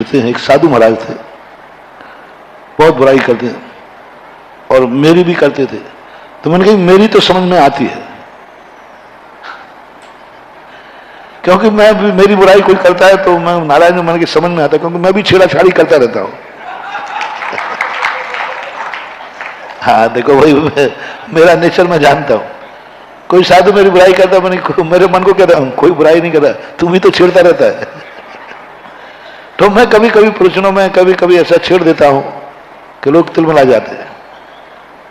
हैं। एक साधु महाराज थे, बहुत बुराई करते हैं और मेरी भी करते थे। तो मैंने कहा मेरी तो समझ में आती है, क्योंकि मैं भी, मेरी बुराई कोई करता है तो मैं नारायण में मन के समझ में आता है, क्योंकि मैं भी छेड़ाछाड़ी करता रहता हूं। हाँ देखो भाई, मेरा नेचर मैं जानता हूं। कोई साधु मेरी बुराई करता, मैंने मेरे मन को कहता हूं कोई बुराई नहीं करता, तू भी तो छेड़ता रहता है। तो मैं कभी कभी प्रवचनों में कभी कभी ऐसा छेड़ देता हूं कि लोग तिलमिला जाते हैं,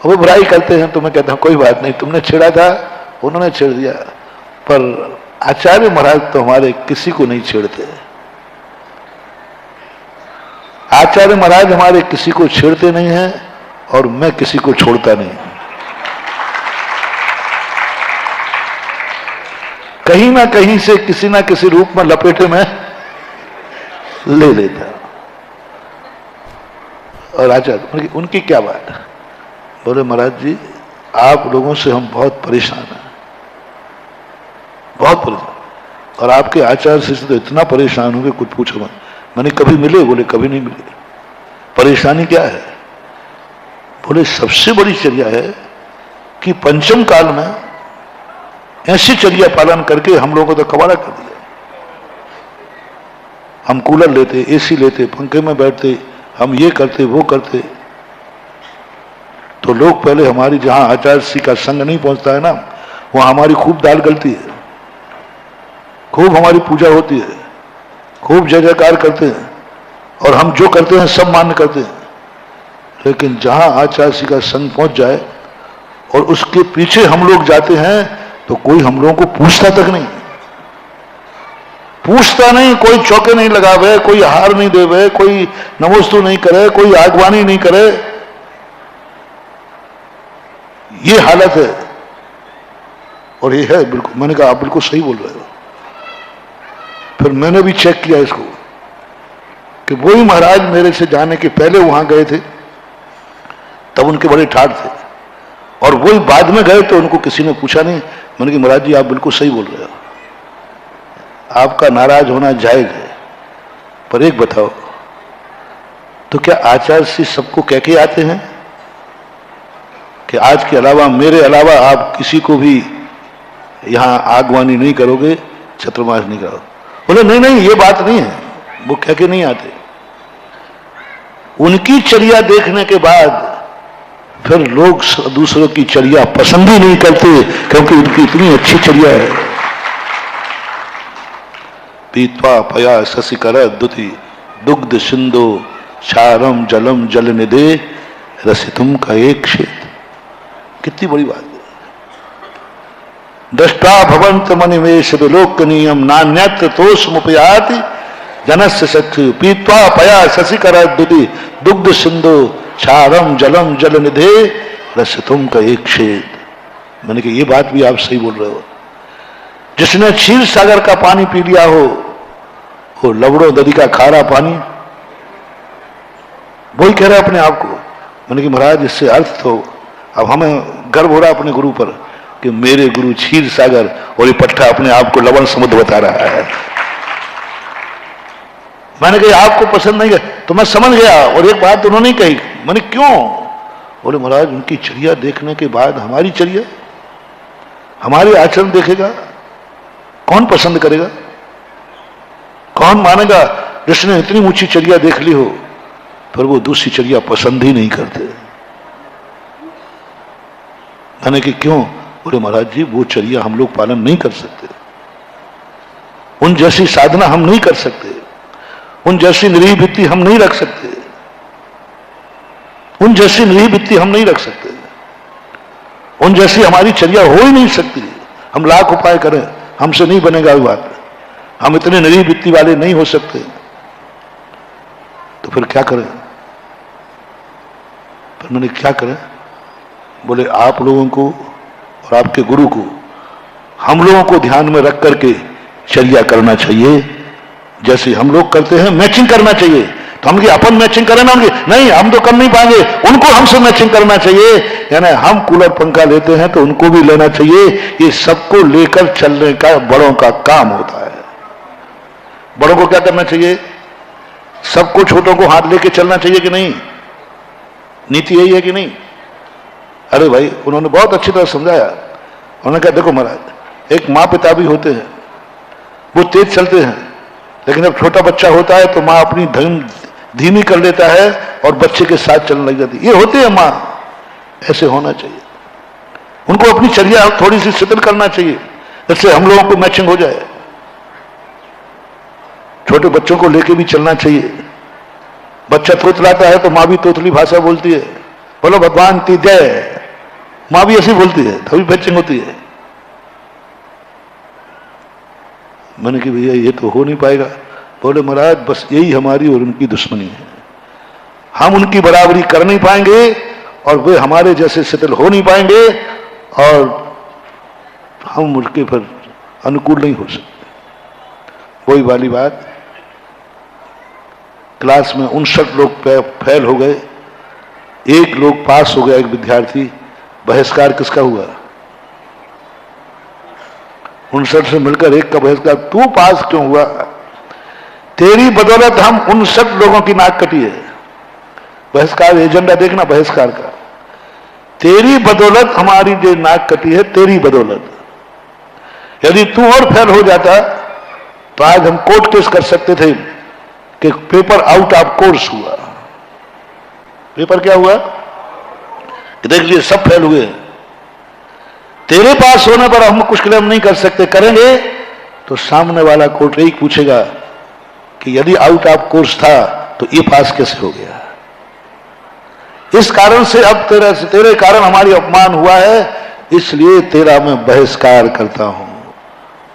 वो बुराई करते हैं तो मैं कहता हूं कोई बात नहीं, तुमने छेड़ा था, उन्होंने छेड़ दिया। पर आचार्य महाराज तो हमारे किसी को नहीं छेड़ते। आचार्य महाराज हमारे किसी को छेड़ते नहीं हैं और मैं किसी को छोड़ता नहीं। कहीं ना कहीं से किसी ना किसी रूप में लपेटे में ले लेता। और आचार्य उनकी क्या बात है, बोले महाराज जी आप लोगों से हम बहुत परेशान हैं, बहुत परेशान, और आपके आचार्य से तो इतना परेशान हो गए कुछ पूछो मत। मैंने कभी मिले? बोले कभी नहीं मिले। परेशानी क्या है? बोले सबसे बड़ी चर्या है कि पंचम काल में ऐसी चर्या पालन करके हम लोगों को तो कबाड़ा कर दिया। हम कूलर लेते, एसी लेते, पंखे में बैठते, हम ये करते वो करते, तो लोग पहले हमारी जहां आचार्य का संग नहीं पहुंचता है ना, वहां हमारी खूब दाल गलती है, खूब हमारी पूजा होती है, खूब जय जयकार करते हैं और हम जो करते हैं सब मान्य करते हैं। लेकिन जहां आचार्य का संग पहुंच जाए और उसके पीछे हम लोग जाते हैं तो कोई हम लोगों को पूछता तक नहीं, पूछता नहीं, कोई चौके नहीं लगावे, कोई हार नहीं देवे, कोई नमोस्तु नहीं करे, कोई आगवानी नहीं करे। ये हालत है और ये है बिल्कुल। मैंने कहा आप बिल्कुल सही बोल रहे हो। फिर मैंने भी चेक किया इसको कि वही महाराज मेरे से जाने के पहले वहां गए थे, तब उनके बड़े ठाठ थे, और वही बाद में गए तो उनको किसी ने पूछा नहीं। मैंने कहा महाराज जी आप बिल्कुल सही बोल रहे हो, आपका नाराज होना जायज है, पर एक बताओ, तो क्या आचार्य श्री सबको कह के आते हैं कि आज के अलावा, मेरे अलावा आप किसी को भी यहां आगवानी नहीं करोगे, चतुर्मास नहीं करोगे? बोले नहीं नहीं ये बात नहीं है, वो कह के नहीं आते। उनकी चर्या देखने के बाद फिर लोग दूसरों की चर्या पसंद ही नहीं करते, क्योंकि उनकी इतनी अच्छी चर्या है। पीत्वा पया शशिकर दुति दुग्ध सिंधु क्षारम जलम जल निधे रसितुम का एक क्षेत्र। कितनी बड़ी बात है। दृष्टा भवंत मनिवेश विलोकनीयम नान्यत्र तोषमुपयाति जनस्य सख्य पीत्वा पया शशिकर दुति दुग्ध सिंधु क्षारम जलम जल निधे रसितुम का एक क्षेत्र। मैंने कहा ये बात भी आप सही बोल रहे हो। जिसने क्षीर सागर का पानी पी लिया हो, वो लवड़ो नदी का खारा पानी, वही कह रहा है अपने आप को। मैंने कहा महाराज इससे अर्थ तो अब हमें गर्व हो रहा अपने गुरु पर कि मेरे गुरु क्षीर सागर और ये पट्टा अपने आप को लवण समुद्र बता रहा है। मैंने कहा आपको पसंद नहीं है तो मैं समझ गया। और एक बात उन्होंने कही, मैंने क्यों? बोले महाराज उनकी चर्या देखने के बाद हमारी चर्या, हमारे आचरण देखेगा कौन पसंद करेगा, कौन मानेगा? जिसने इतनी ऊंची चर्या देख ली हो फिर वो दूसरी चर्या पसंद ही नहीं करते। मैंने कि क्यों? बोले महाराज जी वो चर्या हम लोग पालन नहीं कर सकते, उन जैसी साधना हम नहीं कर सकते, उन जैसी निरीह वृत्ति हम नहीं रख सकते, उन जैसी निरीह वृत्ति हम नहीं रख सकते, उन जैसी हमारी चर्या हो ही नहीं सकती। हम लाख उपाय करें हमसे नहीं बनेगा वो बात, हम इतने निरीह वृत्ति वाले नहीं हो सकते। तो फिर क्या करें? फिर मैंने क्या करें? बोले आप लोगों को और आपके गुरु को हम लोगों को ध्यान में रख करके चर्या करना चाहिए, जैसे हम लोग करते हैं मैचिंग करना चाहिए। तो हम अपन मैचिंग करें ना उनकी, नहीं हम तो कर नहीं पाएंगे, उनको हमसे मैचिंग करना चाहिए। यानी हम कूलर पंखा लेते हैं तो उनको भी लेना चाहिए। ये सबको लेकर चलने का बड़ों का काम होता है। बड़ों को क्या करना चाहिए? सबको छोटों को हाथ लेके चलना चाहिए कि नहीं? नीति यही है कि नहीं? अरे भाई, उन्होंने बहुत अच्छी तरह समझाया। उन्होंने कहा देखो महाराज, एक माँ पिता भी होते हैं, वो तेज चलते हैं, लेकिन जब छोटा बच्चा होता है तो माँ अपनी धीमी कर लेता है और बच्चे के साथ चलने लग जाती है। ये होते हैं माँ, ऐसे होना चाहिए। उनको अपनी चर्या थोड़ी सी शिथिल करना चाहिए, जिससे हम लोगों को मैचिंग हो जाए। छोटे बच्चों को लेके भी चलना चाहिए। बच्चा तोतलाता है तो माँ भी तोतली भाषा बोलती है, बोलो भगवान की जय, माँ भी ऐसी बोलती है, तभी मैचिंग होती है। मैंने कि भैया ये तो हो नहीं पाएगा। बोले महाराज बस यही हमारी और उनकी दुश्मनी है, हम उनकी बराबरी कर नहीं पाएंगे और वे हमारे जैसे शिथिल हो नहीं पाएंगे और हम उनके पर अनुकूल नहीं हो सकते। वही वाली बात, क्लास में 59 लोग फेल हो गए, 1 लोग पास हो गया, एक विद्यार्थी। बहिष्कार किसका हुआ? 59 से मिलकर 1 का बहिष्कार। तू पास क्यों हुआ? तेरी बदौलत हम 59 लोगों की नाक कटी है। बहिष्कार एजेंडा देखना, बहिष्कार का। तेरी बदौलत हमारी जो नाक कटी है, तेरी बदौलत। यदि तू और फेल हो जाता तो आज हम कोर्ट केस कर सकते थे कि पेपर आउट ऑफ कोर्स हुआ। पेपर क्या हुआ कि देख लीजिए सब फेल हुए। तेरे पास होने पर हम कुछ क्लेम नहीं कर सकते, करेंगे तो सामने वाला कोर्ट यही पूछेगा कि यदि आउट ऑफ कोर्स था तो ये पास कैसे हो गया। इस कारण से अब तेरे कारण हमारी अपमान हुआ है, इसलिए तेरा मैं बहिष्कार करता हूं।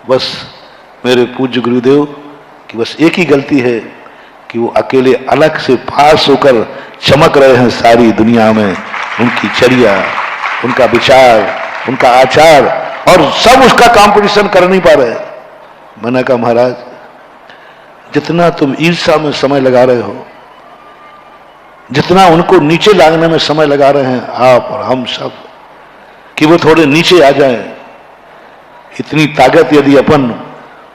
बस मेरे पूज्य गुरुदेव की बस एक ही गलती है कि वो अकेले अलग से पास होकर चमक रहे हैं सारी दुनिया में। उनकी चर्या, उनका विचार, उनका आचार, और सब उसका कंपटीशन कर नहीं पा रहे। मैंने कहा महाराज जितना तुम ईर्ष्या में समय लगा रहे हो, जितना उनको नीचे लाने में समय लगा रहे हैं आप और हम सब, कि वो थोड़े नीचे आ जाएं, इतनी ताकत यदि अपन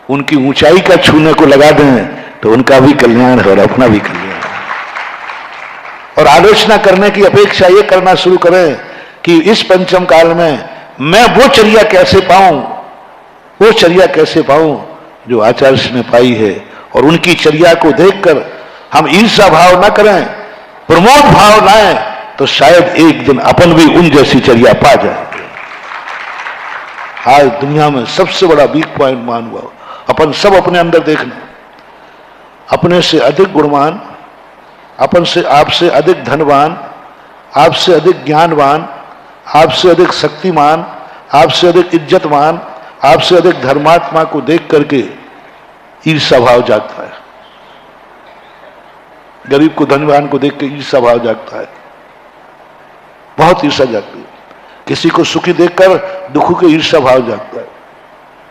उनकी ऊंचाई का छूने को लगा दें तो उनका भी कल्याण है और अपना भी कल्याण है। और आलोचना करने की अपेक्षा ये करना शुरू करें कि इस पंचम काल में मैं वो चर्या कैसे पाऊं, वो चर्या कैसे पाऊं जो आचार्य ने पाई है। और उनकी चर्या को देखकर हम ईर्ष्या भाव न करें, प्रमोद भाव लाएं, तो शायद एक दिन अपन भी उन जैसी चर्या पा जाएंगे। आज दुनिया में सबसे बड़ा वीक पॉइंट मान हुआ, अपन सब अपने अंदर देखना, अपने से अधिक गुणवान, अपन से आपसे अधिक धनवान, आपसे अधिक ज्ञानवान, आपसे अधिक शक्तिमान, आपसे अधिक इज्जतमान, आपसे अधिक धर्मात्मा को देख करके ईर्ष्या भाव जागता है। गरीब को धनवान को देख के ईर्ष्या भाव जागता है, बहुत ईर्ष्या जागती है। किसी को सुखी देखकर दुखों के ईर्ष्या भाव जागता है।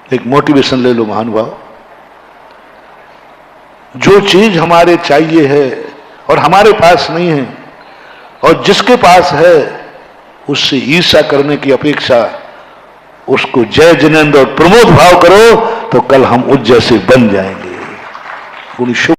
एक मोटिवेशन ले लो महानुभाव, जो चीज हमारे चाहिए है और हमारे पास नहीं है, और जिसके पास है उससे ईर्ष्या करने की अपेक्षा उसको जय जिनेंद्र और प्रमोद भाव करो, तो कल हम उस जैसे बन जाएंगे।